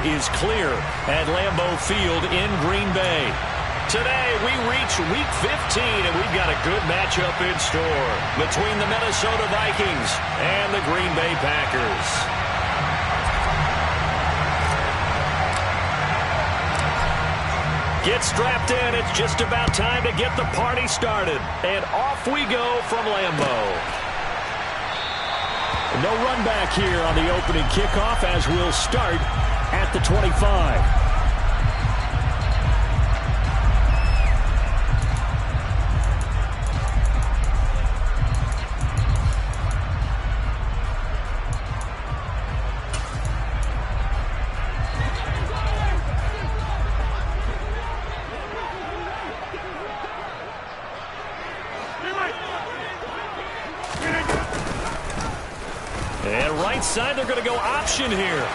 is clear at Lambeau Field in Green Bay. Today, we reach Week 15, and we've got a good matchup in store between the Minnesota Vikings and the Green Bay Packers. Get strapped in. It's just about time to get the party started. And off we go from Lambeau. No run back here on the opening kickoff as we'll start at the 25. And right side, they're going to go option here.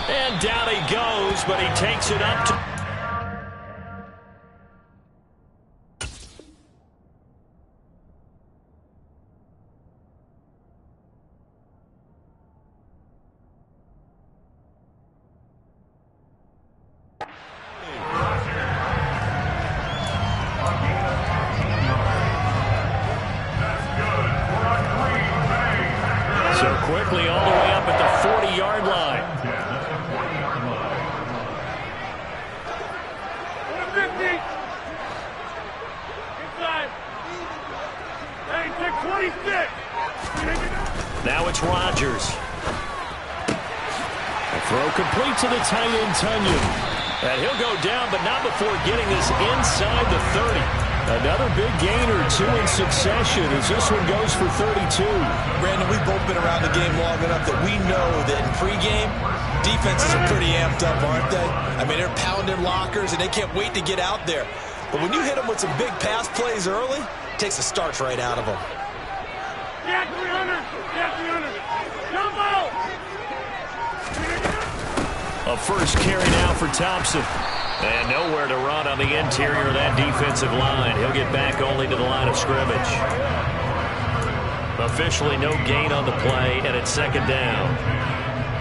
And down he goes, but he takes it up to... quickly all the way up at the 40-yard line. Now it's Rodgers. A throw complete to the tight end, Tunyon. And he'll go down, but not before getting this inside the 30. Another big gain or two in succession as this one goes for 32. Brandon, we've both been around the game long enough that we know that in pregame, defenses are pretty amped up, aren't they? I mean, they're pounding lockers, and they can't wait to get out there. But when you hit them with some big pass plays early, it takes the starch right out of them. Yeah, 300! Yeah, 300! Jump out! A first carry now for Thompson. And nowhere to run on the interior of that defensive line. He'll get back only to the line of scrimmage. Officially no gain on the play, and it's second down.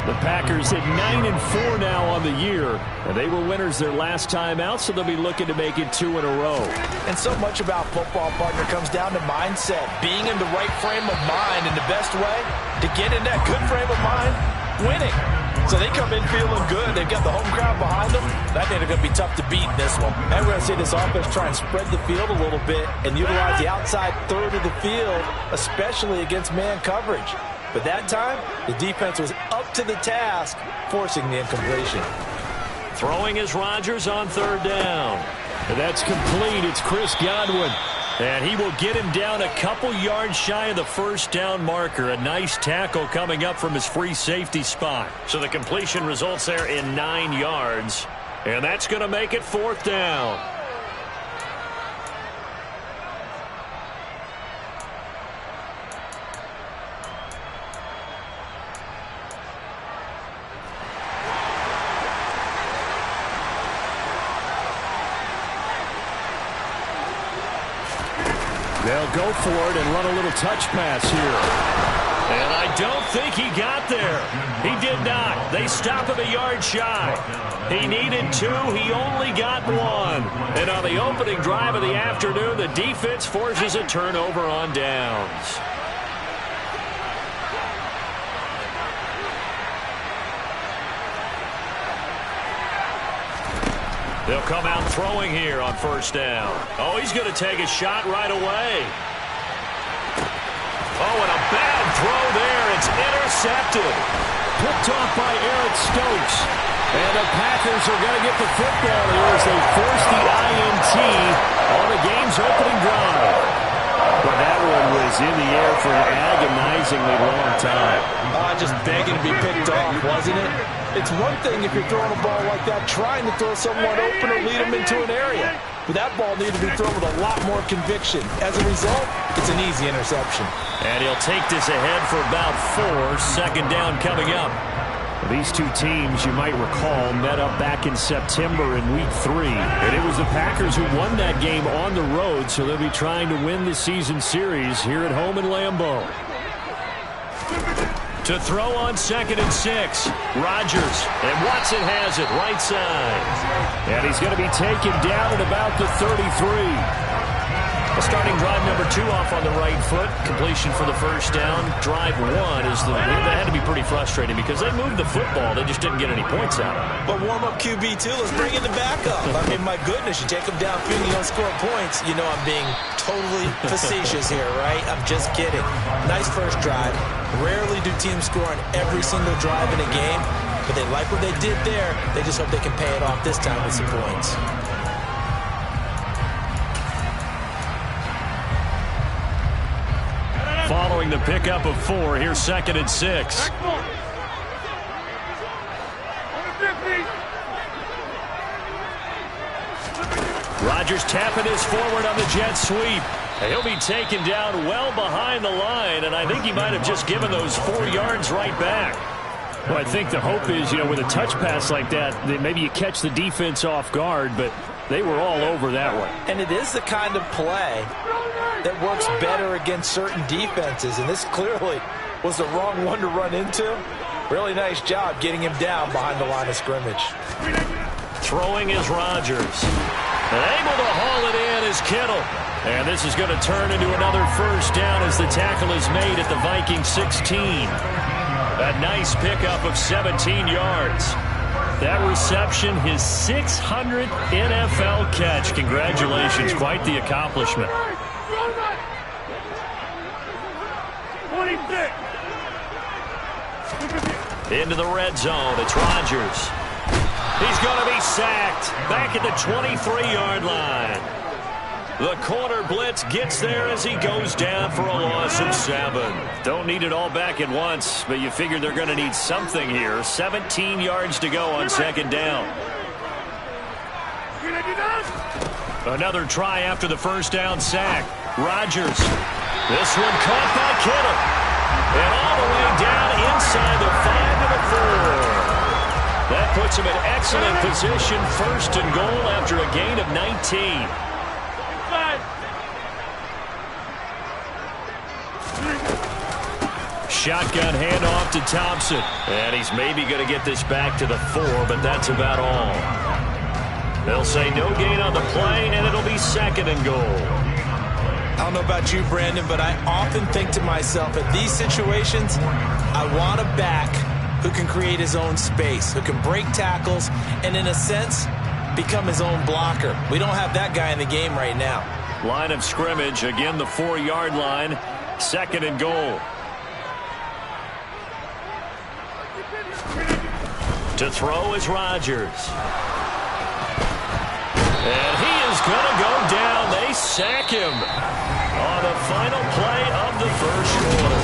The Packers at 9-4 now on the year. And they were winners their last time out, so they'll be looking to make it 2 in a row. And so much about football, partner, comes down to mindset. Being in the right frame of mind, and the best way to get in that good frame of mind, winning. So they come in feeling good. They've got the home crowd behind them. I think they're going to be tough to beat in this one. And we're going to see this offense try and spread the field a little bit and utilize the outside third of the field, especially against man coverage. But that time, the defense was up to the task, forcing the incompletion. Throwing is Rodgers on third down. And that's complete. It's Chris Godwin. And he will get him down a couple yards shy of the first down marker. A nice tackle coming up from his free safety spot. So the completion results there in 9 yards. And that's going to make it fourth down. They'll go for it and run a little touch pass here. And I don't think he got there. He did not. They stop him a yard shy. He needed 2. He only got 1. And on the opening drive of the afternoon, the defense forces a turnover on downs. They'll come out throwing here on first down. Oh, he's going to take a shot right away. Oh, and a bad throw there. It's intercepted. Picked off by Eric Stokes. And the Packers are going to get the football here as they force the INT on the game's opening drive. But that one was in the air for an agonizingly long time. Just begging to be picked off, wasn't it? It's one thing if you're throwing a ball like that, trying to throw someone open or lead them into an area. But that ball needed to be thrown with a lot more conviction. As a result, it's an easy interception. And he'll take this ahead for about 4. Second down coming up. These two teams, you might recall, met up back in September in Week 3. And it was the Packers who won that game on the road, so they'll be trying to win the season series here at home in Lambeau. To throw on 2nd and 6. Rodgers. And Watson has it right side. And he's going to be taken down at about the 33. Starting drive number 2 off on the right foot. Completion for the first down. Drive 1 that had to be pretty frustrating because they moved the football. They just didn't get any points out of it. But warm up QB too. Let's bring in the backup. I mean, my goodness, you take them downfield and you don't score points. You know I'm being totally facetious here, right? I'm just kidding. Nice first drive. Rarely do teams score on every single drive in a game, but they like what they did there. They just hope they can pay it off this time with some points. Following the pickup of 4, here's 2nd and 6. Rodgers tapping his forward on the jet sweep. He'll be taken down well behind the line, and I think he might have just given those 4 yards right back. Well, I think the hope is, with a touch pass like that maybe you catch the defense off guard, but they were all over that one. And it is the kind of play that works better against certain defenses, and this clearly was the wrong one to run into. Really nice job getting him down behind the line of scrimmage. Throwing is Rodgers. And able to haul it in is Kittle. And this is going to turn into another first down as the tackle is made at the Vikings 16. A nice pickup of 17 yards. That reception, his 600th NFL catch. Congratulations, quite the accomplishment. 26. Into the red zone, it's Rodgers. He's going to be sacked back at the 23-yard line. The corner blitz gets there as he goes down for a loss of 7. Don't need it all back at once, but you figure they're going to need something here. 17 yards to go on 2nd down. Another try after the first down sack. Rodgers. This one caught by Kittle. And all the way down inside the 5 to the 4. That puts him in excellent position. 1st and goal after a gain of 19. Shotgun handoff to Thompson. And he's maybe going to get this back to the 4, but that's about all. They'll say no gain on the play, and it'll be 2nd and goal. I don't know about you, Brandon, but I often think to myself, at these situations, I want a back who can create his own space, who can break tackles, and in a sense, become his own blocker. We don't have that guy in the game right now. Line of scrimmage, again the 4-yard line, 2nd and goal. To throw is Rodgers. And he is going to go down. They sack him on the final play of the first quarter.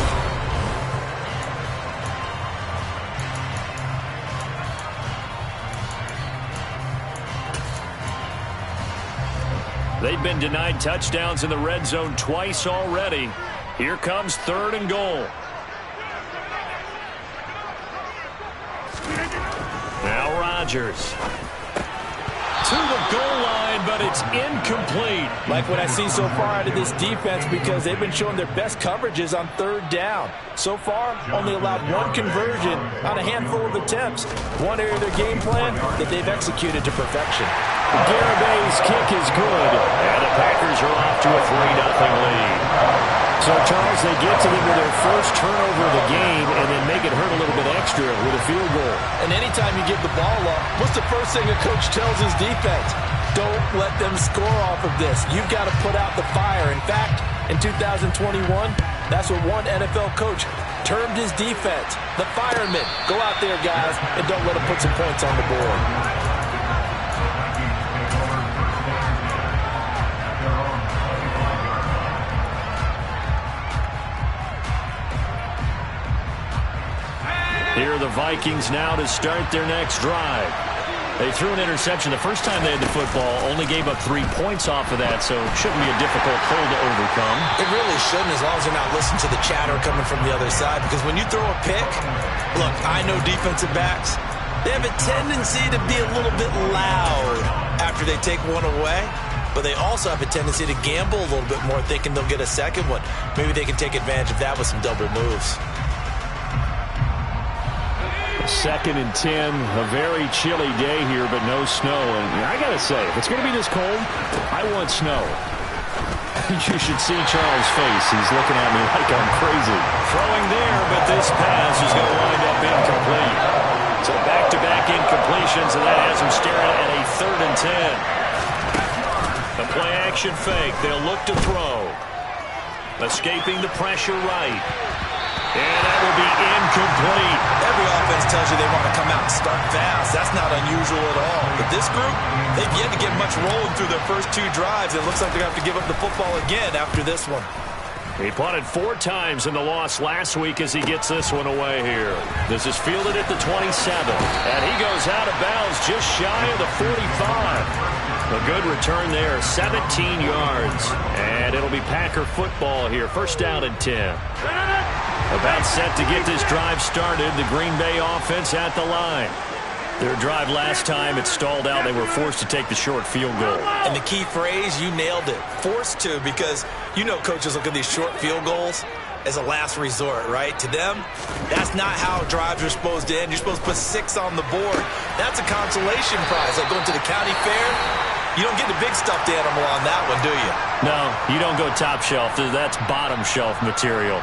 They've been denied touchdowns in the red zone twice already. Here comes 3rd and goal. Now Rodgers. To the goal line, but it's incomplete. Like what I've seen so far out of this defense, because they've been showing their best coverages on 3rd down. So far, only allowed 1 conversion on a handful of attempts. One area of their game plan that they've executed to perfection. Garabay's kick is good, and the Packers are off to a 3-0 lead. So, Charles, they get to them with their first turnover of the game and then make it hurt a little bit extra with a field goal. And anytime you give the ball up, what's the first thing a coach tells his defense? Don't let them score off of this. You've got to put out the fire. In fact, in 2021, that's what one NFL coach termed his defense. The firemen. Go out there, guys, and don't let them put some points on the board. Here are the Vikings now to start their next drive. They threw an interception the first time they had the football, only gave up 3 points off of that, so it shouldn't be a difficult hole to overcome. It really shouldn't, as long as they're not listening to the chatter coming from the other side, because when you throw a pick, look, I know defensive backs, they have a tendency to be a little bit loud after they take one away, but they also have a tendency to gamble a little bit more, thinking they'll get a second one. Maybe they can take advantage of that with some double moves. 2nd and 10, a very chilly day here, but no snow. And I got to say, if it's going to be this cold, I want snow. You should see Charles' face. He's looking at me like I'm crazy. Throwing there, but this pass is going to wind up incomplete. So back-to-back incompletions, and that has him staring at a 3rd and 10. The play-action fake. They'll look to throw. Escaping the pressure right. And that will be incomplete. Every offense tells you they want to come out and start fast. That's not unusual at all. But this group, they've yet to get much rolling through their first 2 drives. It looks like they're going to have to give up the football again after this one. He punted 4 times in the loss last week as he gets this one away here. This is fielded at the 27. And he goes out of bounds just shy of the 45. A good return there, 17 yards. And it'll be Packer football here. 1st down and 10. About set to get this drive started. The Green Bay offense at the line. Their drive last time, it stalled out. They were forced to take the short field goal. And the key phrase, you nailed it. Forced to, because you know coaches look at these short field goals as a last resort, right? To them, that's not how drives are supposed to end. You're supposed to put 6 on the board. That's a consolation prize. Like going to the county fair, you don't get the big stuffed animal on that one, do you? No, you don't go top shelf. That's bottom shelf material.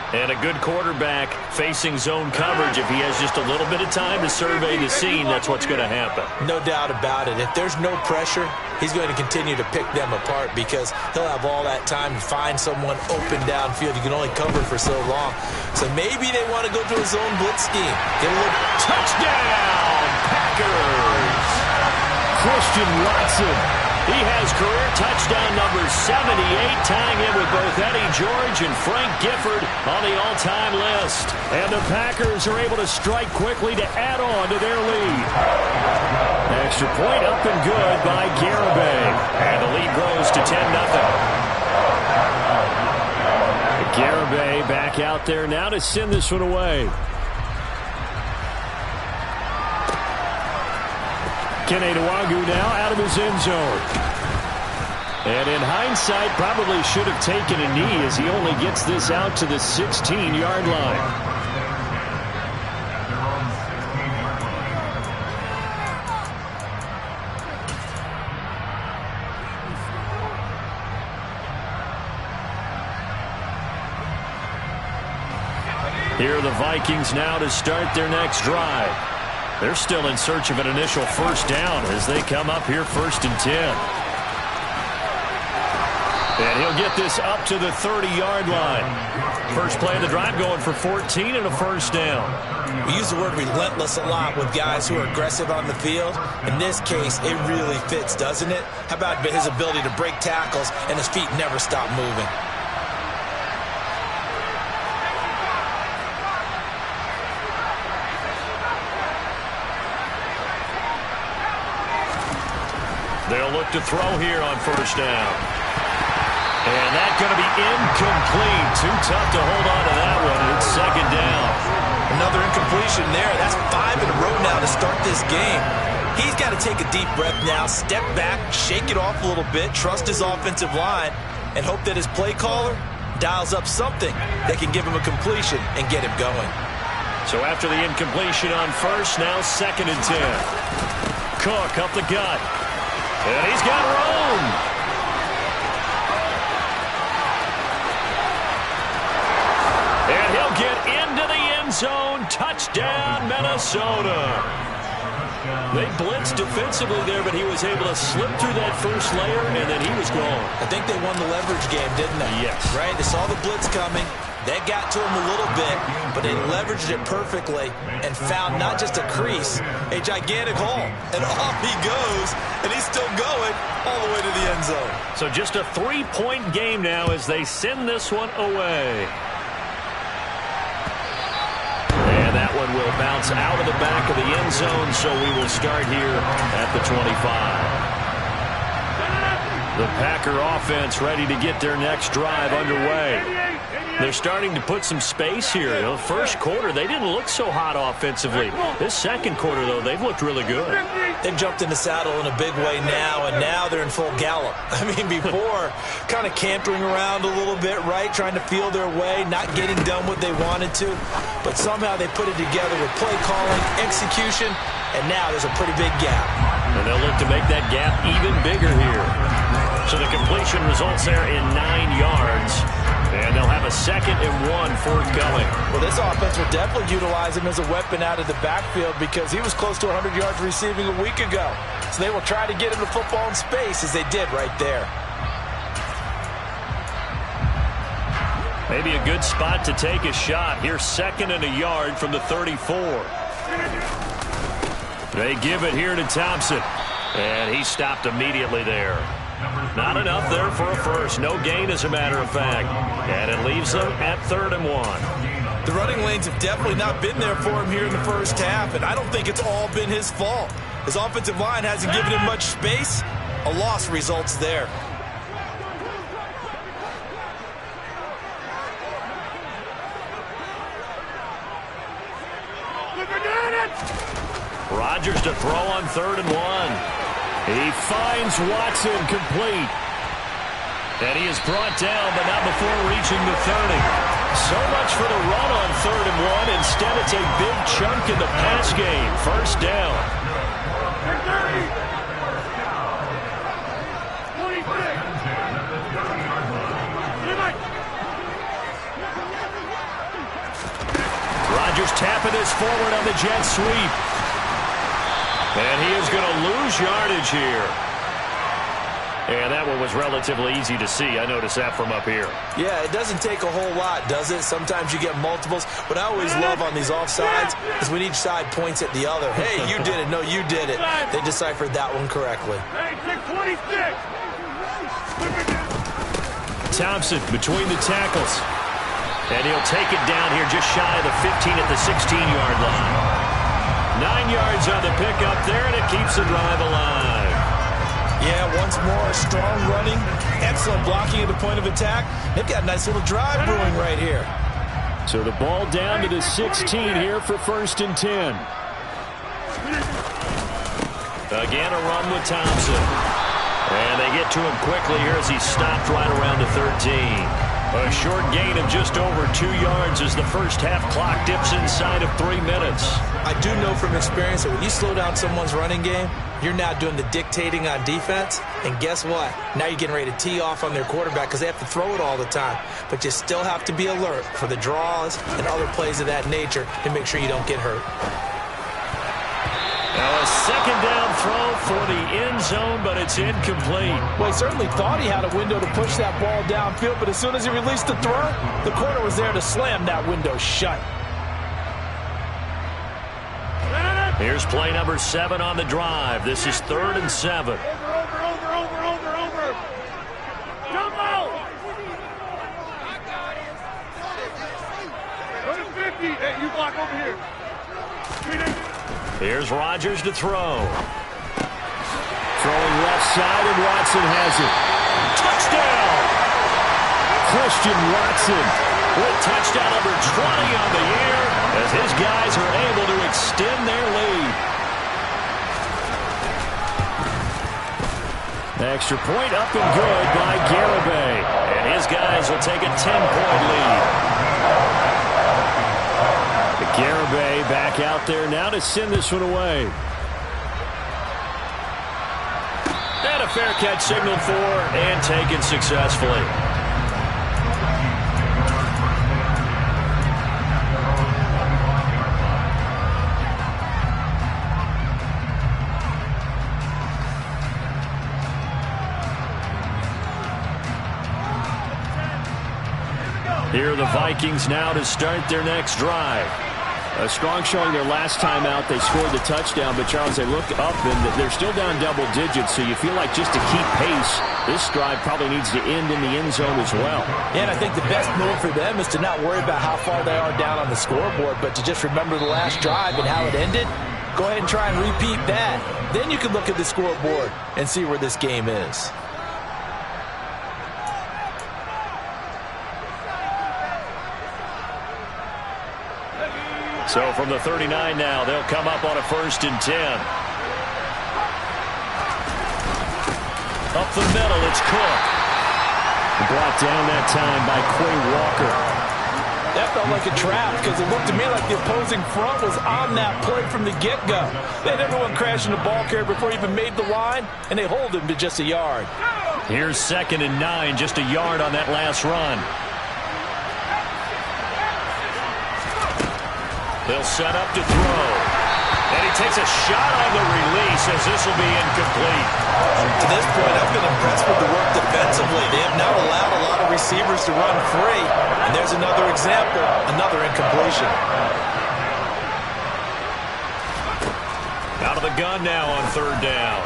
And a good quarterback facing zone coverage. If he has just a little bit of time to survey the scene, that's what's going to happen. No doubt about it. If there's no pressure, he's going to continue to pick them apart because he'll have all that time to find someone open downfield. You can only cover for so long. So maybe they want to go to a zone blitz scheme. Get a little touchdown, Packers! Christian Watson. He has career touchdown number 78, tying in with both Eddie George and Frank Gifford on the all-time list. And the Packers are able to strike quickly to add on to their lead. Extra point up and good by Garibay. And the lead grows to 10-0. Garibay back out there now to send this one away. Kene Nwagu now out of his end zone. And in hindsight, probably should have taken a knee as he only gets this out to the 16-yard line. Here are the Vikings now to start their next drive. They're still in search of an initial 1st down as they come up here 1st and 10. And he'll get this up to the 30-yard line. First play of the drive going for 14 and a 1st down. We use the word relentless a lot with guys who are aggressive on the field. In this case, it really fits, doesn't it? How about his ability to break tackles and his feet never stop moving? They'll look to throw here on 1st down. And that's going to be incomplete. Too tough to hold on to that one. It's 2nd down. Another incompletion there. That's 5 in a row now to start this game. He's got to take a deep breath now, step back, shake it off a little bit, trust his offensive line, and hope that his play caller dials up something that can give him a completion and get him going. So after the incompletion on 1st, now 2nd and 10. Cook up the gut. And he's got room. And he'll get into the end zone. Touchdown, Minnesota. They blitzed defensively there, but he was able to slip through that first layer, and then he was gone. I think they won the leverage game, didn't they? Yes. Right? They saw the blitz coming. That got to him a little bit, but they leveraged it perfectly and found not just a crease, a gigantic hole. And off he goes, and he's still going all the way to the end zone. So just a 3-point game now as they send this one away. And that one will bounce out of the back of the end zone, so we will start here at the 25. The Packer offense ready to get their next drive underway. They're starting to put some space here. You know, first quarter, they didn't look so hot offensively. This second quarter, though, they've looked really good. They've jumped in the saddle in a big way now, and now they're in full gallop. I mean, before, kind of cantering around a little bit, right, trying to feel their way, not getting done what they wanted to. But somehow they put it together with play calling, execution, and now there's a pretty big gap. And they'll look to make that gap even bigger here. So the completion results there in 9 yards. And they'll have a 2nd and 1 forthcoming. Well, this offense will definitely utilize him as a weapon out of the backfield because he was close to 100 yards receiving a week ago. So they will try to get him the football in space as they did right there. Maybe a good spot to take a shot. Here's 2nd and a yard from the 34. They give it here to Thompson. And he stopped immediately there. Not enough there for a first. No gain, as a matter of fact. And it leaves them at 3rd and 1. The running lanes have definitely not been there for him here in the first half, and I don't think it's all been his fault. His offensive line hasn't given him much space. A loss results there. Rodgers to throw on 3rd and 1. He finds Watson complete. And he is brought down, but not before reaching the 30. So much for the run on 3rd and 1. Instead, it's a big chunk in the pass game. First down. 26. Rodgers tapping this forward on the jet sweep. And he is going to lose yardage here. And that one was relatively easy to see. I noticed that from up here. Yeah, it doesn't take a whole lot, does it? Sometimes you get multiples. What I always love on these offsides is when each side points at the other. Hey, you did it. No, you did it. They deciphered that one correctly. Thompson between the tackles. And he'll take it down here just shy of the 15 at the 16-yard line. 9 yards on the pickup there, and it keeps the drive alive. Yeah, once more, strong running, excellent blocking at the point of attack. They've got a nice little drive brewing right here. So the ball down to the 16 here for 1st and 10. Again, a run with Thompson. And they get to him quickly here as he stopped right around the 13. A short gain of just over 2 yards as the first half clock dips inside of 3 minutes. I do know from experience that when you slow down someone's running game, you're now doing the dictating on defense. And guess what? Now you're getting ready to tee off on their quarterback because they have to throw it all the time. But you still have to be alert for the draws and other plays of that nature to make sure you don't get hurt. Now a 2nd down throw for the end zone, but it's incomplete. Well, he certainly thought he had a window to push that ball downfield, but as soon as he released the throw, the corner was there to slam that window shut. Here's play number 7 on the drive. This is 3rd and 7. Over. Jump out. Go to 50. Hey, you block over here. Here's Rodgers to throw. Throwing left side, and Watson has it. Touchdown! Christian Watson with touchdown number 20 on the year as his guys are able to extend their lead. Extra point up and good by Garibay. And his guys will take a 10-point lead. Garibay back out there now to send this one away. And a fair catch signaled for and taken successfully. Here are the Vikings now to start their next drive. A strong showing their last time out. They scored the touchdown, but Charles, they look up and they're still down double digits, so you feel like just to keep pace, this drive probably needs to end in the end zone as well. Yeah, and I think the best move for them is to not worry about how far they are down on the scoreboard, but to just remember the last drive and how it ended. Go ahead and try and repeat that. Then you can look at the scoreboard and see where this game is. So from the 39 now, they'll come up on a 1st and 10. Up the middle, it's Cook. Brought down that time by Quay Walker. That felt like a trap because it looked to me like the opposing front was on that play from the get-go. They had everyone crashing the ball carrier before he even made the line, and they hold him to just a yard. Here's 2nd and 9, just a yard on that last run. They'll set up to throw. And he takes a shot on the release as this will be incomplete. To this point, I've been impressed with the work defensively. They have not allowed a lot of receivers to run free. And there's another example, another incompletion. Out of the gun now on 3rd down.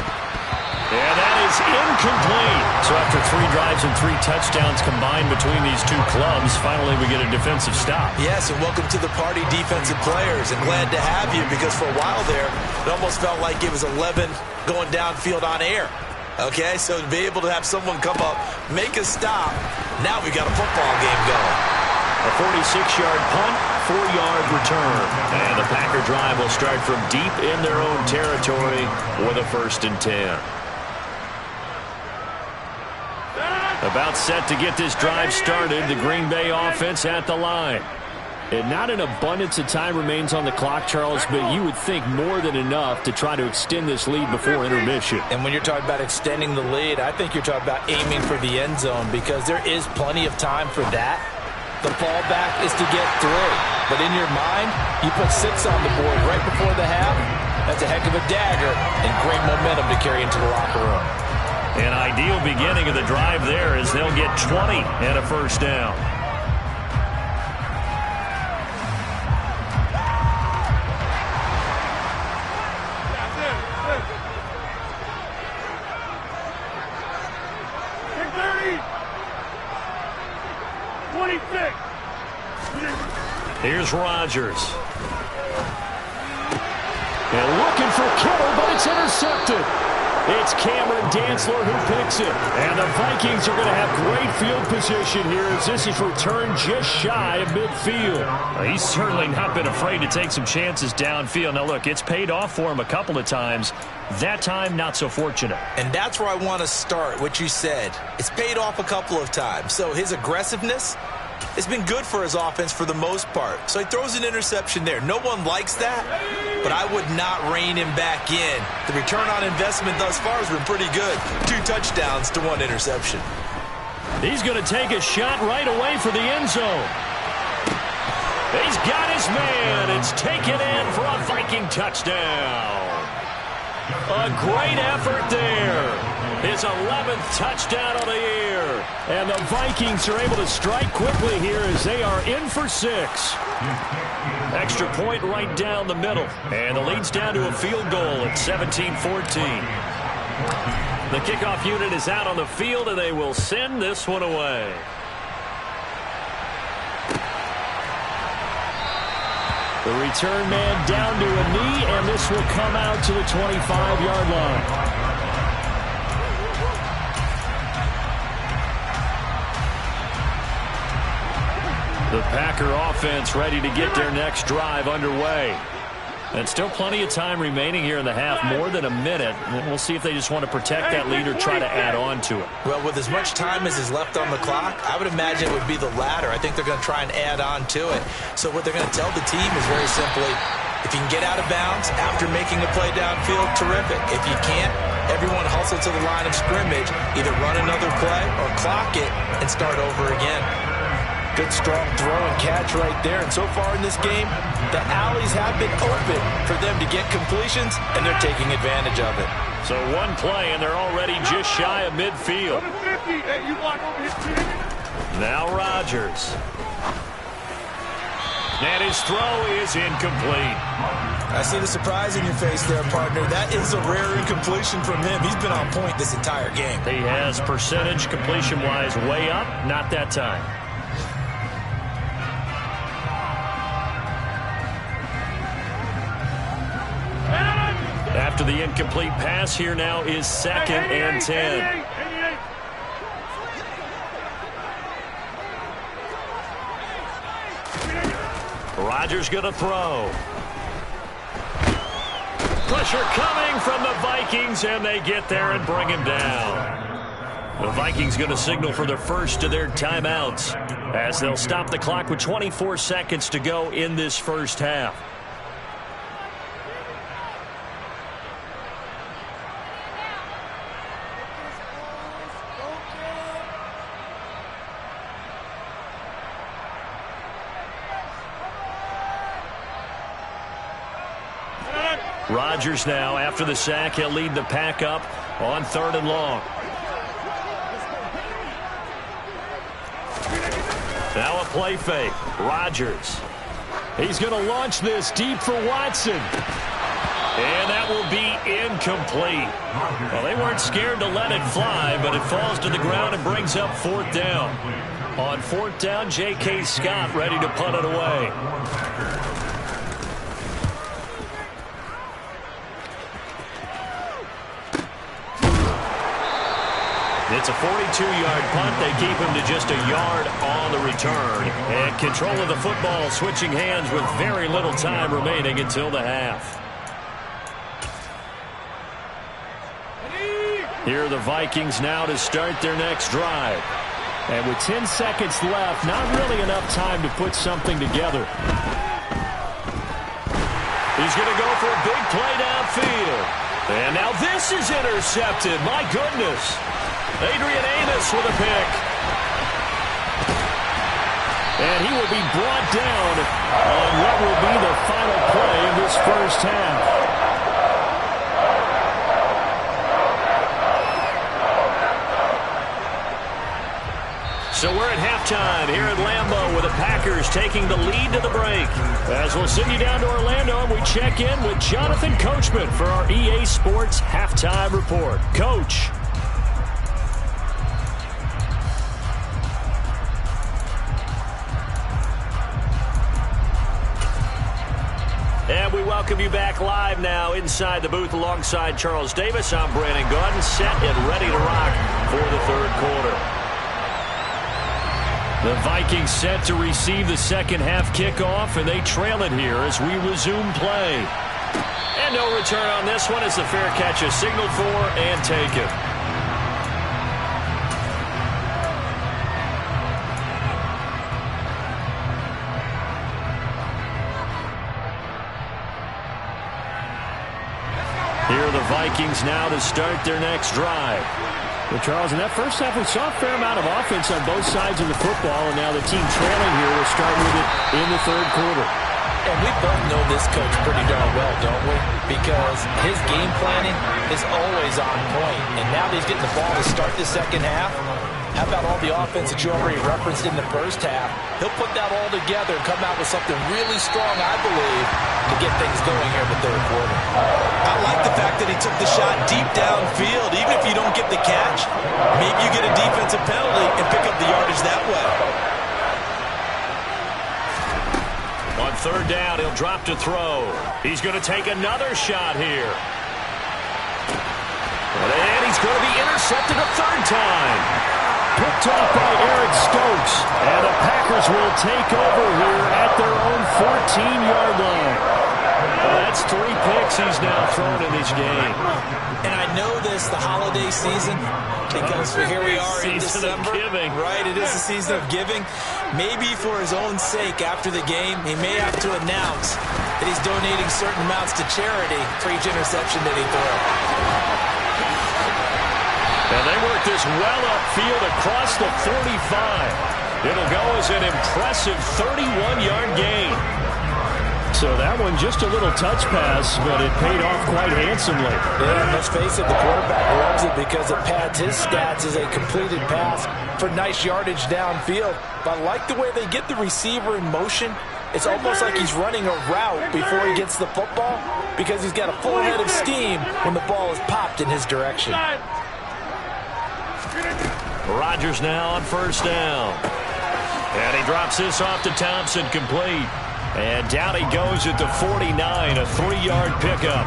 And that is incomplete. So after 3 drives and 3 touchdowns combined between these two clubs, finally we get a defensive stop. Yes, and welcome to the party, defensive players. And glad to have you because for a while there, it almost felt like it was 11 going downfield on air. Okay, so to be able to have someone come up, make a stop, now we got a football game going. A 46-yard punt, 4-yard return. And the Packer drive will start from deep in their own territory with a 1st and 10. About set to get this drive started, the Green Bay offense at the line. And not an abundance of time remains on the clock, Charles, but you would think more than enough to try to extend this lead before intermission. And when you're talking about extending the lead, I think you're talking about aiming for the end zone because there is plenty of time for that. The fallback is to get through. But in your mind, you put 6 on the board right before the half. That's a heck of a dagger and great momentum to carry into the locker room. An ideal beginning of the drive there as they'll get 20 and a 1st down. Here's Rodgers. And looking for Kittle, but it's intercepted. It's Cameron Dantzler who picks it. And the Vikings are going to have great field position here as this is returned just shy of midfield. Well, he's certainly not been afraid to take some chances downfield. Now, look, it's paid off for him a couple of times. That time, not so fortunate. And that's where I want to start, what you said. It's paid off a couple of times. So his aggressiveness has been good for his offense for the most part. So he throws an interception there. No one likes that, but I would not rein him back in. The return on investment thus far has been pretty good. 2 touchdowns to 1 interception. He's going to take a shot right away for the end zone. He's got his man. It's taken in for a Viking touchdown. A great effort there. His 11th touchdown of the year. And the Vikings are able to strike quickly here as they are in for 6. Extra point right down the middle. And the lead's down to a field goal at 17-14. The kickoff unit is out on the field, and they will send this one away. The return man down to a knee, and this will come out to the 25-yard line. The Packer offense ready to get their next drive underway. And still plenty of time remaining here in the half, more than a minute. And we'll see if they just want to protect that lead or try to add on to it. Well, with as much time as is left on the clock, I would imagine it would be the latter. I think they're going to try and add on to it. So what they're going to tell the team is very simply, if you can get out of bounds after making a play downfield, terrific. If you can't, everyone hustle to the line of scrimmage, either run another play or clock it and start over again. Good strong throw and catch right there. And so far in this game, the alleys have been open for them to get completions, and they're taking advantage of it. So one play, and they're already just shy of midfield. Now Rodgers. And his throw is incomplete. I see the surprise in your face there, partner. That is a rare incompletion from him. He's been on point this entire game. He has percentage completion-wise way up, not that time. After the incomplete pass, here now is 2nd and 10. Rodgers going to throw. Pressure coming from the Vikings, and they get there and bring him down. The Vikings going to signal for their first of their timeouts as they'll stop the clock with 24 seconds to go in this first half. Rodgers now, after the sack, he'll lead the pack up on 3rd and long. Now a play fake. Rodgers. He's going to launch this deep for Watson. And that will be incomplete. Well, they weren't scared to let it fly, but it falls to the ground and brings up 4th down. On 4th down, J.K. Scott ready to punt it away. It's a 42-yard punt. They keep him to just a yard on the return. And control of the football switching hands with very little time remaining until the half. Here are the Vikings now to start their next drive. And with 10 seconds left, not really enough time to put something together. He's going to go for a big play downfield. And now this is intercepted. My goodness. Adrian Amos with a pick. And he will be brought down on what will be the final play of this first half. So we're at halftime here at Lambeau with the Packers taking the lead to the break. As we'll send you down to Orlando and we check in with Jonathan Coachman for our EA Sports Halftime Report. Coach. And we welcome you back live now inside the booth alongside Charles Davis. I'm Brandon Gaudin, set and ready to rock for the 3rd quarter. The Vikings set to receive the second half kickoff, and they trail it here as we resume play. And no return on this one as the fair catch is signaled for and taken. Here are the Vikings now to start their next drive. Well, Charles, in that first half, we saw a fair amount of offense on both sides of the football, and now the team trailing here will start with it in the 3rd quarter. And we both know this coach pretty darn well, don't we? Because his game planning is always on point. And now that he's getting the ball to start the second half, how about all the offense that you already referenced in the first half? He'll put that all together and come out with something really strong, I believe, to get things going here in the 3rd quarter. I like the fact that he took the shot deep downfield. Even if you don't get the catch, maybe you get a defensive penalty and pick up the yardage that way. On 3rd down, he'll drop to throw. He's going to take another shot here. And he's going to be intercepted a 3rd time. Picked off by Eric Stokes. And the Packers will take over here at their own 14-yard line. Well, that's 3 picks he's now thrown in this game. And I know this, the holiday season, because here we are in December. Giving. Right, it is the season of giving. Maybe for his own sake after the game, he may have to announce that he's donating certain amounts to charity for each interception that he throws. And they work this well upfield across the 45. It'll go as an impressive 31-yard gain. So that one just a little touch pass, but it paid off quite handsomely. Yeah, let's face it, the quarterback loves it because it pads his stats as a completed pass for nice yardage downfield. But I like the way they get the receiver in motion. It's almost like he's running a route before he gets the football because he's got a full head of steam when the ball is popped in his direction. Rodgers now on 1st down. And he drops this off to Thompson, complete. And down he goes at the 49, a 3-yard pickup.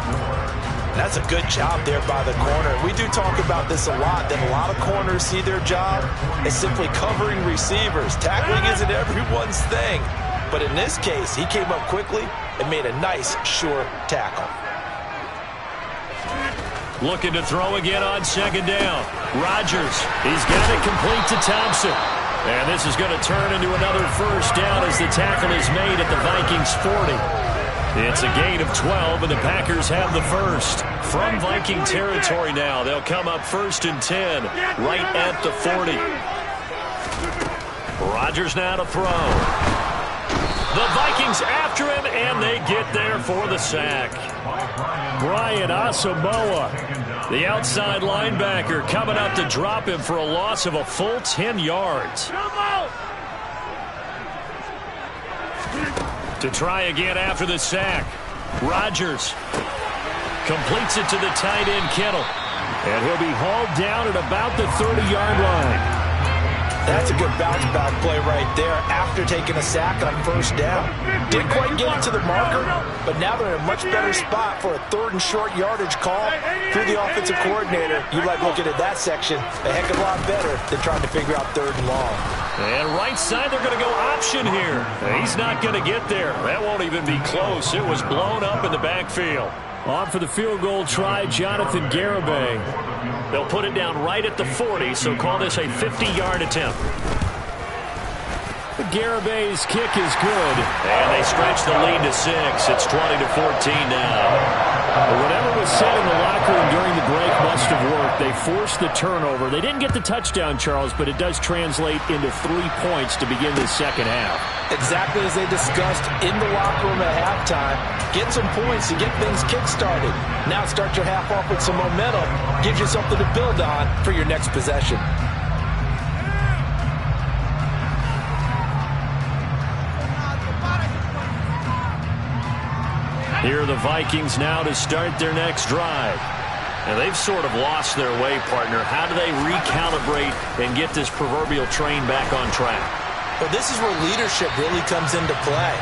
That's a good job there by the corner. We do talk about this a lot, that a lot of corners see their job as simply covering receivers. Tackling isn't everyone's thing. But in this case, he came up quickly and made a nice, sure tackle. Looking to throw again on second down. Rodgers, he's got it complete to Thompson. And this is going to turn into another first down as the tackle is made at the Vikings 40. It's a gain of 12, and the Packers have the first. From Viking territory now, they'll come up 1st and 10, right at the 40. Rodgers now to throw. The Vikings after him, and they get there for the sack. Brian Asamoah, the outside linebacker, coming up to drop him for a loss of a full 10 yards. To try again after the sack. Rodgers completes it to the tight end, Kittle. And he'll be hauled down at about the 30-yard line. That's a good bounce-back play right there after taking a sack on first down. Didn't quite get it to the marker, but now they're in a much better spot for a 3rd and short yardage call through the offensive coordinator. You like looking at that section a heck of a lot better than trying to figure out 3rd and long. And right side, they're going to go option here. He's not going to get there. That won't even be close. It was blown up in the backfield. On for the field goal try, Jonathan Garibay. They'll put it down right at the 40, so call this a 50-yard attempt. Garibay's kick is good. And they stretch the lead to 6. It's 20-14 now. But whatever was said in the locker room during the break must have worked. They forced the turnover. They didn't get the touchdown, Charles, but it does translate into 3 points to begin this second half. Exactly as they discussed in the locker room at halftime. Get some points to get things kick-started. Now start your half off with some momentum. Gives you something to build on for your next possession. Here are the Vikings now to start their next drive. And they've sort of lost their way, partner. How do they recalibrate and get this proverbial train back on track? Well, this is where leadership really comes into play.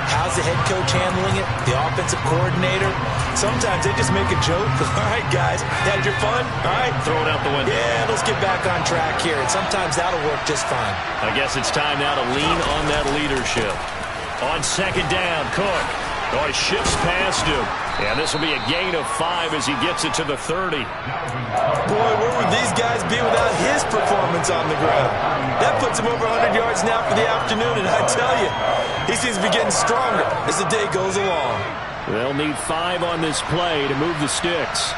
How's the head coach handling it? The offensive coordinator? Sometimes they just make a joke. All right, guys, had your fun? All right. Throw it out the window. Yeah, let's get back on track here. And sometimes that'll work just fine. I guess it's time now to lean on that leadership. On second down, Cook. Oh, he shifts past him. And this will be a gain of 5 as he gets it to the 30. Boy, where would these guys be without his performance on the ground? That puts him over 100 yards now for the afternoon, and I tell you, he seems to be getting stronger as the day goes along. They'll need 5 on this play to move the sticks.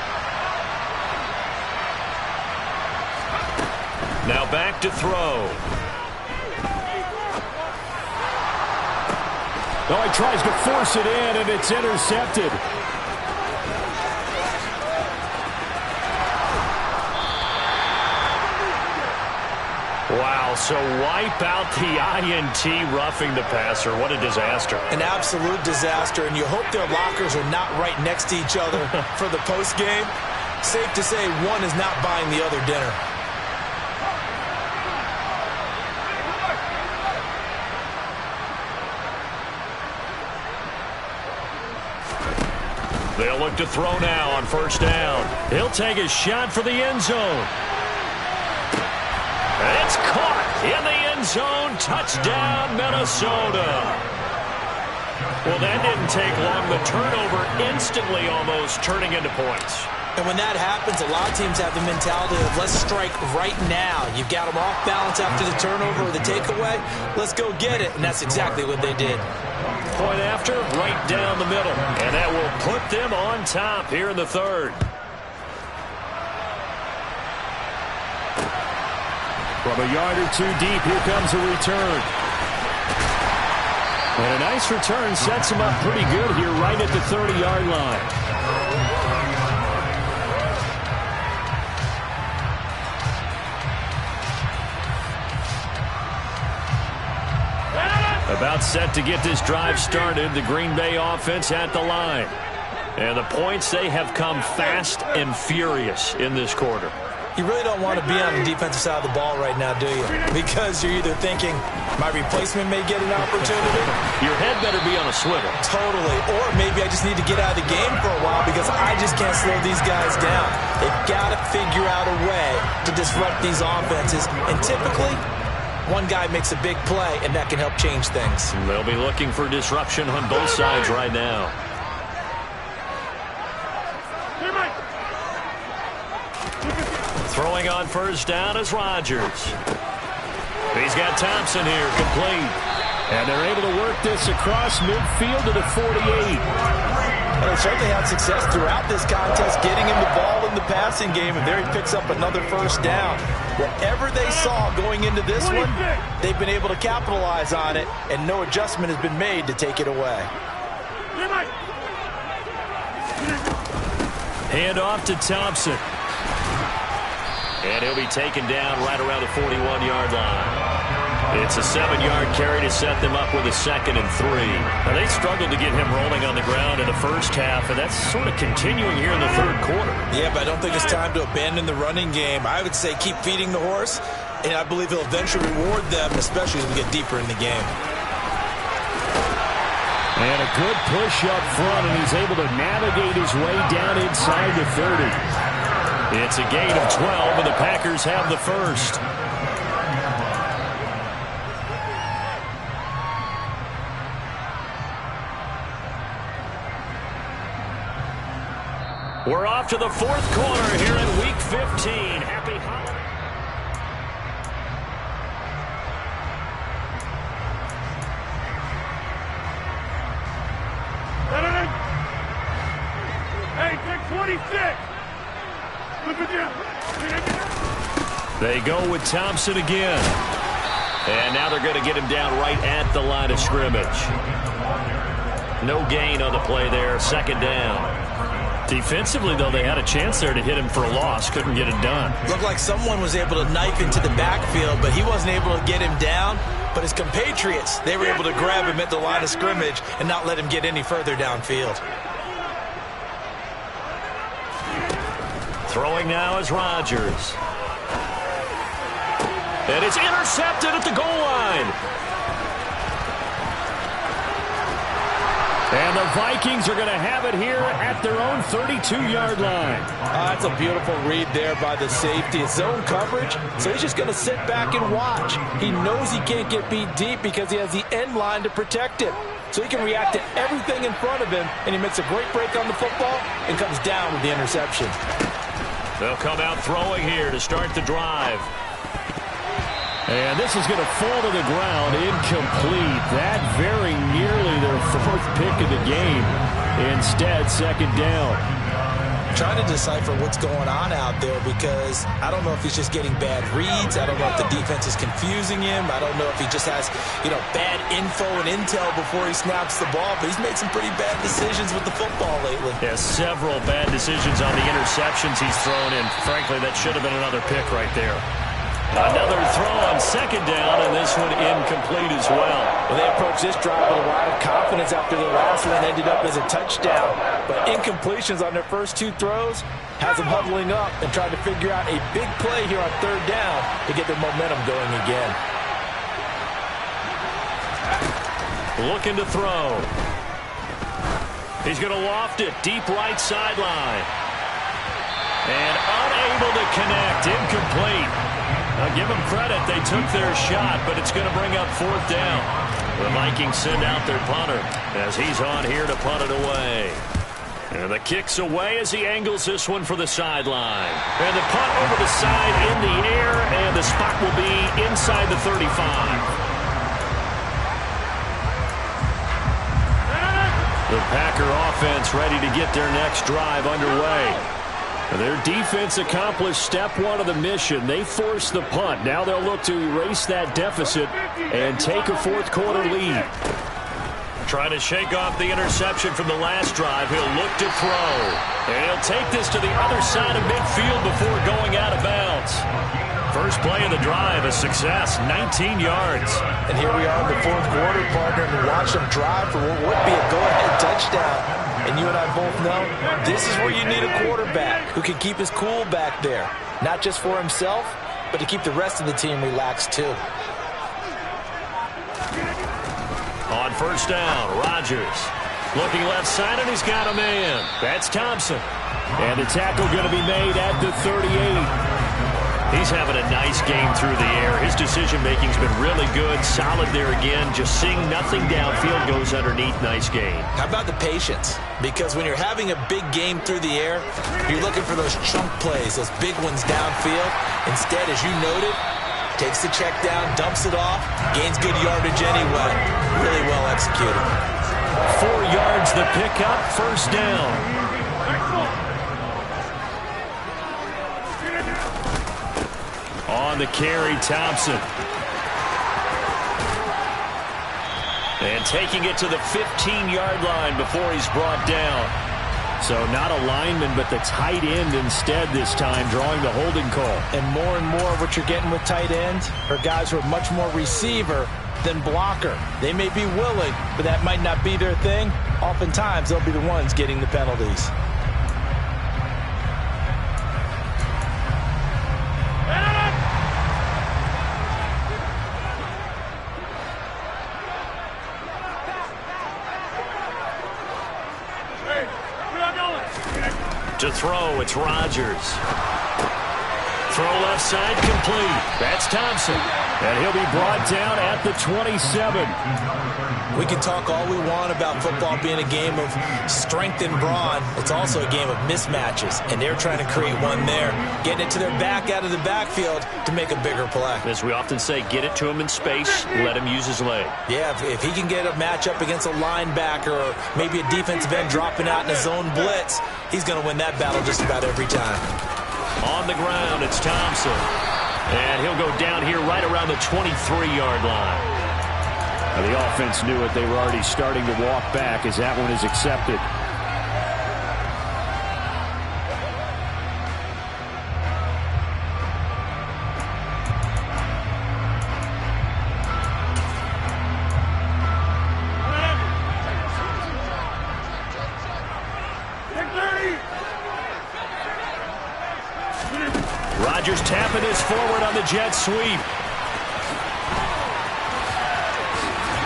Now back to throw. Oh, he tries to force it in, and it's intercepted. Wow, so wipe out the INT roughing the passer. What a disaster. An absolute disaster, and you hope their lockers are not right next to each other for the postgame. Safe to say one is not buying the other dinner. They'll look to throw now on first down. He'll take a shot for the end zone. It's caught in the end zone. Touchdown, Minnesota. Well, that didn't take long. The turnover instantly almost turning into points. And when that happens, a lot of teams have the mentality of let's strike right now. You've got them off balance after the turnover or the takeaway. Let's go get it. And that's exactly what they did. Point after, right down the middle. And that will put them on top here in the third. From a yard or two deep, here comes a return. And a nice return sets him up pretty good here right at the 30-yard line. About set to get this drive started, the Green Bay offense at the line. And the points, they have come fast and furious in this quarter. You really don't want to be on the defensive side of the ball right now, do you? Because you're either thinking, my replacement may get an opportunity. Your head better be on a swivel. Totally. Or maybe I just need to get out of the game for a while because I just can't slow these guys down. They've got to figure out a way to disrupt these offenses. And typically, one guy makes a big play, and that can help change things. They'll be looking for disruption on both sides right now. Throwing on first down is Rodgers. He's got Thompson here, complete. And they're able to work this across midfield to the 48. And they certainly had success throughout this contest getting him the ball in the passing game, and there he picks up another first down. Whatever they saw going into this one, they've been able to capitalize on it, and no adjustment has been made to take it away. Hand off to Thompson. And he'll be taken down right around the 41-yard line. It's a 7-yard carry to set them up with a 2nd and 3. Now, they struggled to get him rolling on the ground in the first half, and that's sort of continuing here in the third quarter. Yeah, but I don't think it's time to abandon the running game. I would say keep feeding the horse, and I believe he'll eventually reward them, especially as we get deeper in the game. And a good push up front, and he's able to navigate his way down inside the 30. It's a gain of 12, and the Packers have the first. We're off to the fourth quarter here in Week 15. Happy holidays. Hey, take 26. Look at you. They go with Thompson again. And now they're going to get him down right at the line of scrimmage. No gain on the play there. 2nd down. Defensively, though, they had a chance there to hit him for a loss. Couldn't get it done. Looked like someone was able to knife into the backfield, but he wasn't able to get him down. But his compatriots, they were able to grab him at the line of scrimmage and not let him get any further downfield. Throwing now is Rodgers. And it's intercepted at the goal line. And the Vikings are going to have it here at their own 32-yard line. That's a beautiful read there by the safety. It's zone coverage, so he's just going to sit back and watch. He knows he can't get beat deep because he has the end line to protect him. So he can react to everything in front of him, and he makes a great break on the football and comes down with the interception. They'll come out throwing here to start the drive. And this is going to fall to the ground, incomplete. That very nearly their 4th pick of the game. Instead, 2nd down. Trying to decipher what's going on out there because I don't know if he's just getting bad reads. I don't know if the defense is confusing him. I don't know if he just has, bad info and intel before he snaps the ball. But he's made some pretty bad decisions with the football lately. Yeah, several bad decisions on the interceptions he's thrown in. Frankly, that should have been another pick right there. Another throw on 2nd down, and this one incomplete as well. Well, they approached this drive with a lot of confidence after the last one ended up as a touchdown. But incompletions on their first 2 throws has them huddling up and trying to figure out a big play here on 3rd down to get their momentum going again. Looking to throw. He's going to loft it deep right sideline. And unable to connect. Incomplete. I'll give them credit. They took their shot, but it's going to bring up 4th down. The Vikings send out their punter as he's on here to punt it away. And the kick's away as he angles this one for the sideline. And the punt over the side in the air, and the spot will be inside the 35. The Packer offense ready to get their next drive underway. Their defense accomplished step 1 of the mission. They forced the punt. Now they'll look to erase that deficit and take a 4th quarter lead. Trying to shake off the interception from the last drive. He'll look to throw. And he'll take this to the other side of midfield before going out of bounds. First play of the drive, a success, 19 yards. And here we are in the 4th quarter, partner, and watch them drive for what would be a go-ahead touchdown. And you and I both know this is where you need a quarterback who can keep his cool back there. Not just for himself, but to keep the rest of the team relaxed too. On 1st down, Rodgers. Looking left side, and he's got a man. That's Thompson. And the tackle going to be made at the 38. He's having a nice game through the air. His decision-making's been really good. Solid there again. Just seeing nothing downfield, goes underneath. Nice game. How about the patience? Because when you're having a big game through the air, you're looking for those chunk plays, those big ones downfield. Instead, as you noted, takes the check down, dumps it off, gains good yardage anyway. Really well executed. 4 yards the pickup, first down. On the carry, Thompson. And taking it to the 15-yard line before he's brought down. So not a lineman, but the tight end instead this time, drawing the holding call. And more what you're getting with tight ends are guys who are much more receiver than blocker. They may be willing, but that might not be their thing. Oftentimes, they'll be the ones getting the penalties. To throw, it's Rodgers. Throw left side, complete. That's Thompson. And he'll be brought down at the 27. We can talk all we want about football being a game of strength and brawn. It's also a game of mismatches, and they're trying to create one there. Getting it to their back out of the backfield to make a bigger play. As we often say, get it to him in space, let him use his leg. Yeah, if he can get a matchup against a linebacker or maybe a defensive end dropping out in a zone blitz, he's going to win that battle just about every time. On the ground, it's Thompson. And he'll go down here right around the 23-yard line. Now, the offense knew it. They were already starting to walk back as that one is accepted. Rodgers tapping this forward on the jet sweep.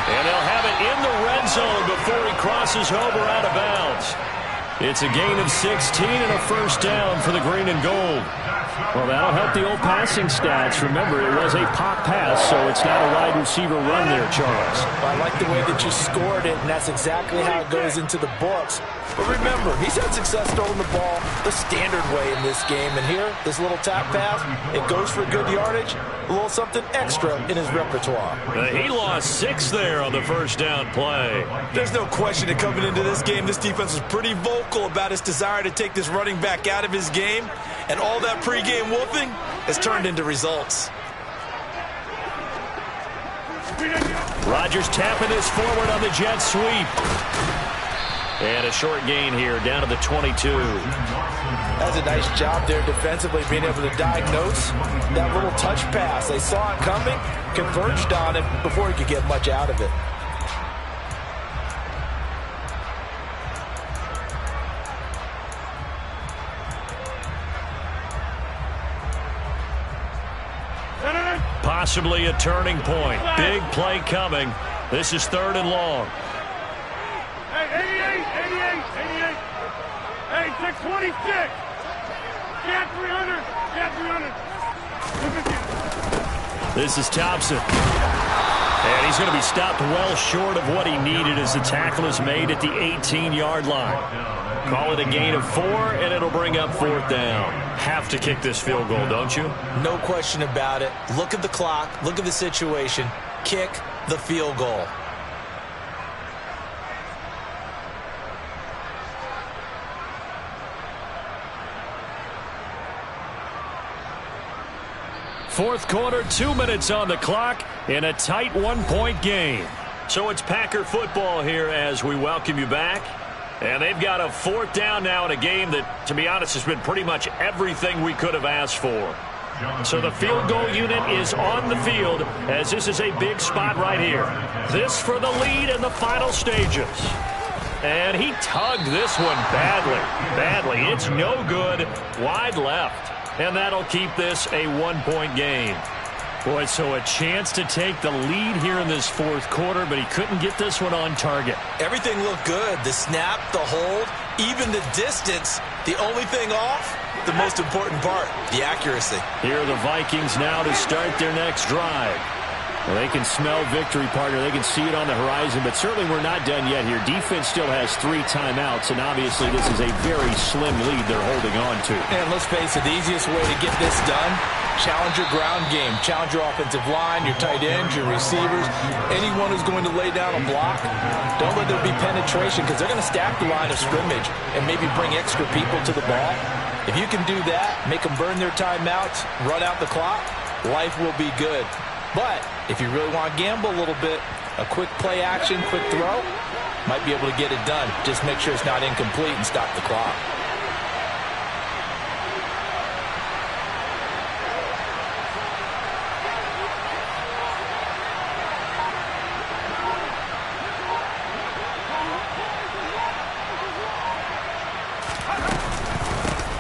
And they'll have it in the red zone before he crosses over out of bounds. It's a gain of 16 and a first down for the green and gold. Well, that'll help the old passing stats. Remember, it was a pop pass, so it's not a wide receiver run there, Charles. Well, I like the way that you scored it, and that's exactly how it goes into the books. But remember, he's had success throwing the ball the standard way in this game. And here, this little tap pass, it goes for good yardage, a little something extra in his repertoire. He lost 6 there on the first down play. There's no question that coming into this game, this defense was pretty vocal about its desire to take this running back out of his game. And all that pregame wolfing has turned into results. Rodgers tapping this forward on the jet sweep. And a short gain here down to the 22. That's a nice job there defensively, being able to diagnose that little touch pass. They saw it coming, converged on it before he could get much out of it. Possibly a turning point. Big play coming. This is 3rd and long. Hey, 88. Hey, 626. Get 300. This is Thompson. And he's going to be stopped well short of what he needed as the tackle is made at the 18-yard line. Call it a gain of 4, and it'll bring up 4th down. Have to kick this field goal, don't you? No question about it. Look at the clock. Look at the situation. Kick the field goal. Fourth quarter, 2 minutes on the clock in a tight 1-point game. So it's Packer football here as we welcome you back. And they've got a 4th down now in a game that, to be honest, has been pretty much everything we could have asked for. So the field goal unit is on the field as this is a big spot right here. This for the lead in the final stages. And he tugged this one badly. It's no good. Wide left. And that'll keep this a 1-point game. Boy, so a chance to take the lead here in this fourth quarter, but he couldn't get this one on target. Everything looked good. The snap, the hold, even the distance. The only thing off, the most important part, the accuracy. Here are the Vikings now to start their next drive. Well, they can smell victory, partner. They can see it on the horizon, but certainly we're not done yet here. Defense still has 3 timeouts, and obviously this is a very slim lead they're holding on to. And let's face it, the easiest way to get this done, challenge your ground game. Challenge your offensive line, your tight ends, your receivers, anyone who's going to lay down a block. Don't let there be penetration because they're going to stack the line of scrimmage and maybe bring extra people to the ball. If you can do that, make them burn their timeouts, run out the clock, life will be good. But if you really want to gamble a little bit, a quick play action, quick throw, might be able to get it done. Just make sure it's not incomplete and stop the clock.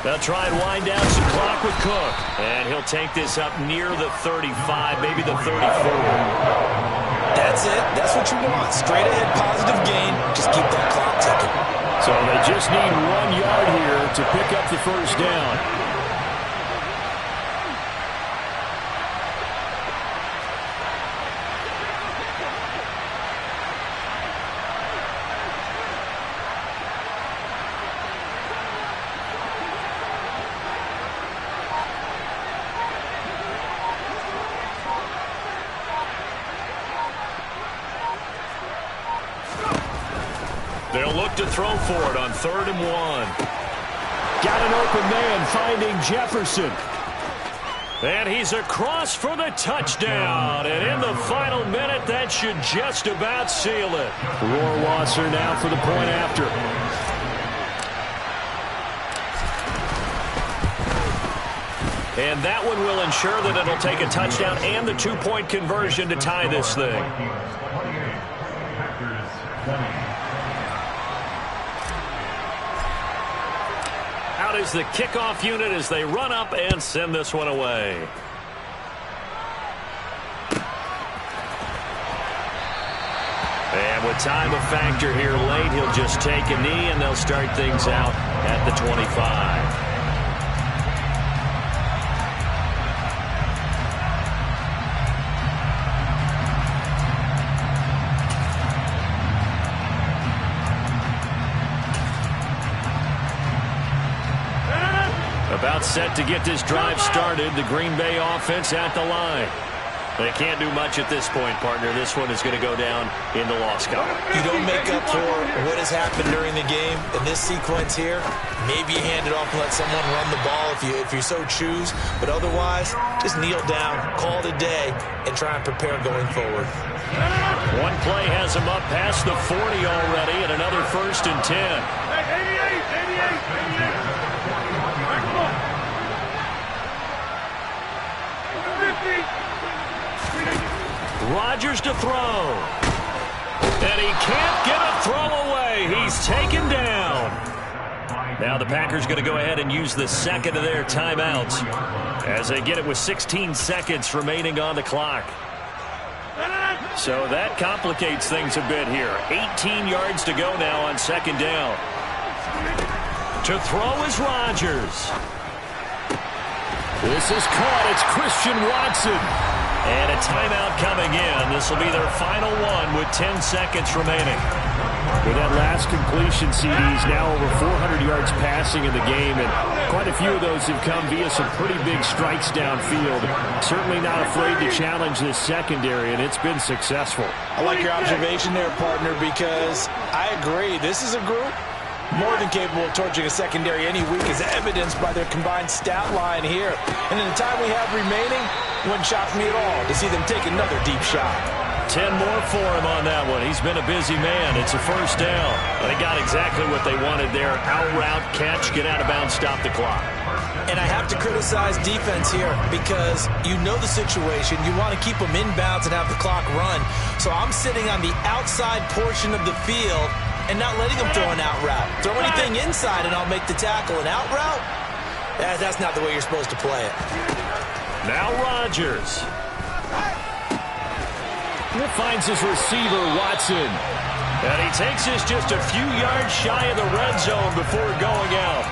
They'll try and wind down some clock with Cook. And he'll take this up near the 35, maybe the 34. That's it. That's what you want. Straight ahead, positive gain. Just keep that clock ticking. So they just need 1 yard here to pick up the first down. They'll look to throw for it on 3rd and 1. Got an open man finding Jefferson. And he's across for the touchdown. And in the final minute, that should just about seal it. Rohrwasser now for the point after. And that one will ensure that it'll take a touchdown and the 2-point conversion to tie this thing. Out is the kickoff unit as they run up and send this one away. And with time a factor here late, he'll just take a knee and they'll start things out at the 25. About set to get this drive started. The Green Bay offense at the line. They can't do much at this point, partner. This one is going to go down in the loss column. You don't make up for what has happened during the game. In this sequence here, maybe you hand it off and let someone run the ball if you so choose. But otherwise, just kneel down, call it a day, and try and prepare going forward. One play has him up past the 40 already, and another 1st and 10. Hey, 88. Rodgers to throw. And he can't get a throw away. He's taken down. Now the Packers going to go ahead and use the second of their timeouts as they get it with 16 seconds remaining on the clock. So that complicates things a bit here. 18 yards to go now on 2nd down. To throw is Rodgers. This is caught. It's Christian Watson. And a timeout coming in. This will be their final one with 10 seconds remaining. With that last completion, CD's now over 400 yards passing in the game, and quite a few of those have come via some pretty big strikes downfield. Certainly not afraid to challenge this secondary, and it's been successful. I like your observation there, partner, because I agree. This is a group more than capable of torching a secondary any week, as evidenced by their combined stat line here. And in the time we have remaining, it wouldn't shock me at all to see them take another deep shot. 10 more for him on that one. He's been a busy man. It's a 1st down. And they got exactly what they wanted there. Out route, catch, get out of bounds, stop the clock. And I have to criticize defense here because you know the situation. You want to keep them inbounds and have the clock run. So I'm sitting on the outside portion of the field and not letting them throw an out route. Throw anything inside and I'll make the tackle. An out route? That's not the way you're supposed to play it. Now Rodgers. It finds his receiver, Watson. And he takes this just a few yards shy of the red zone before going out.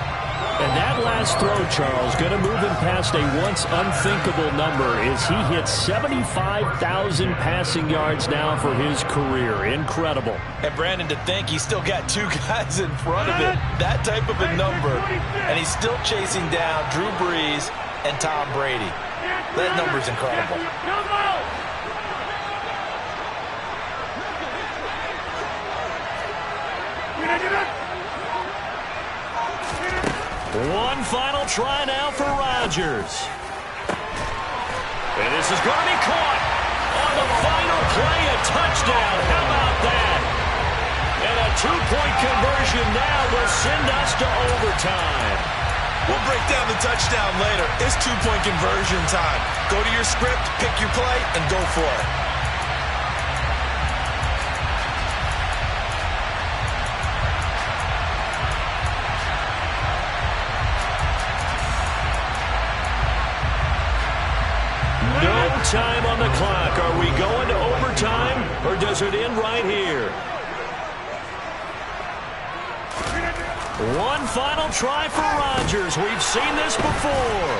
And that last throw, Charles, going to move him past a once unthinkable number as he hits 75,000 passing yards now for his career. Incredible. And Brandon, to think he's still got two guys in front of him. That type of a number. And he's still chasing down Drew Brees and Tom Brady. That number's incredible. One final try now for Rodgers. And this is going to be caught. On the final play, a touchdown. How about that? And a two-point conversion now will send us to overtime. We'll break down the touchdown later. It's two-point conversion time. Go to your script, pick your play, and go for it. No time on the clock. Are we going to overtime, or does it end right here? One final try for Rodgers. We've seen this before.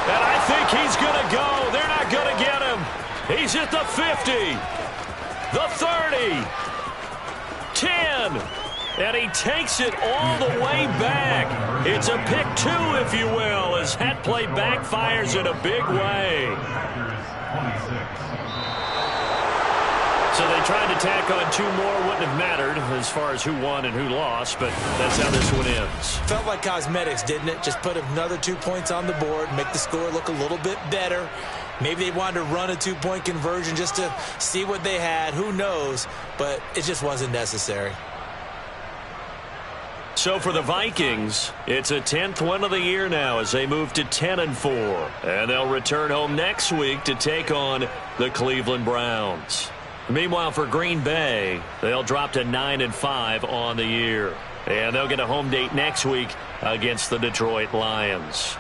And I think he's going to go. They're not going to get him. He's at the 50, the 30, 10. And he takes it all the way back. It's a pick two, if you will, as that play backfires in a big way. So they tried to tack on two more. Wouldn't have mattered as far as who won and who lost, but that's how this one ends. Felt like cosmetics, didn't it? Just put another 2 points on the board, make the score look a little bit better. Maybe they wanted to run a two-point conversion just to see what they had. Who knows? But it just wasn't necessary. So for the Vikings, it's a 10th win of the year now as they move to 10-4. And they'll return home next week to take on the Cleveland Browns. Meanwhile, for Green Bay, they'll drop to 9-5 on the year. And they'll get a home date next week against the Detroit Lions.